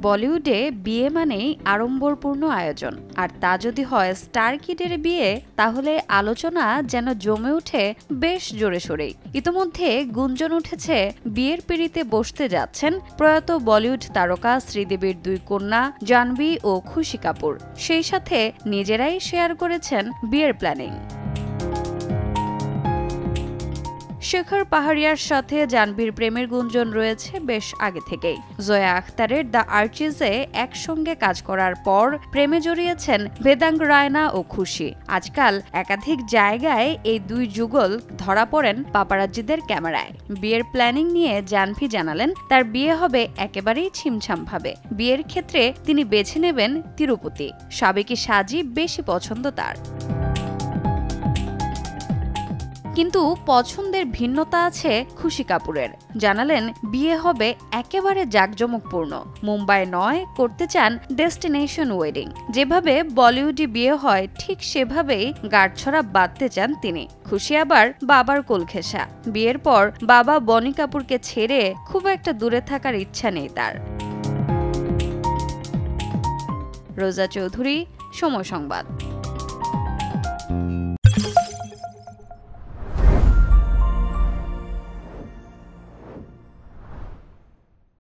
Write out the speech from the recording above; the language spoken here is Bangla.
বলিউডে বিয়ে মানেই আড়ম্বরপূর্ণ আয়োজন, আর তা যদি হয় স্টার কিডের বিয়ে তাহলে আলোচনা যেন জমে ওঠে বেশ জোরে সোরেই। ইতোমধ্যে গুঞ্জন উঠেছে বিয়ের পিঁড়িতে বসতে যাচ্ছেন প্রয়াত বলিউড তারকা শ্রীদেবীর 2 কন্যা জাহ্নবী ও খুশি কাপুর। সেই সাথে নিজেরাই শেয়ার করেছেন বিয়ের প্ল্যানিং। শেখর পাহাড়িয়ার সাথে জাহ্নবীর প্রেমের গুঞ্জন রয়েছে বেশ আগে থেকেই। জয়া আখতারের দ্য আর্চিজে একসঙ্গে কাজ করার পর প্রেমে জড়িয়েছেন বেদাঙ্গ রায়না ও খুশি। আজকাল একাধিক জায়গায় এই 2 যুগল ধরা পড়েন পাপারাজ্জিদের ক্যামেরায়। বিয়ের প্ল্যানিং নিয়ে জাহ্নবী জানালেন তার বিয়ে হবে একেবারেই ছিমছাম ভাবে। বিয়ের ক্ষেত্রে তিনি বেছে নেবেন তিরুপতি। সাবেকি সাজি বেশি পছন্দ তার। কিন্তু পছন্দের ভিন্নতা আছে খুশি কাপুরের। জানালেন বিয়ে হবে একেবারে জাঁকজমকপূর্ণ। মুম্বাই নয়, করতে চান ডেস্টিনেশন ওয়েডিং। যেভাবে বলিউডে বিয়ে হয় ঠিক সেভাবেই গাঁটছড়া বাঁধতে চান তিনি। খুশি আবার বাবার কোল ঘেঁষা। বিয়ের পর বাবা বনি কাপুরকে ছেড়ে খুব একটা দূরে থাকার ইচ্ছা নেই তার। রোজা চৌধুরী, সময় সংবাদ।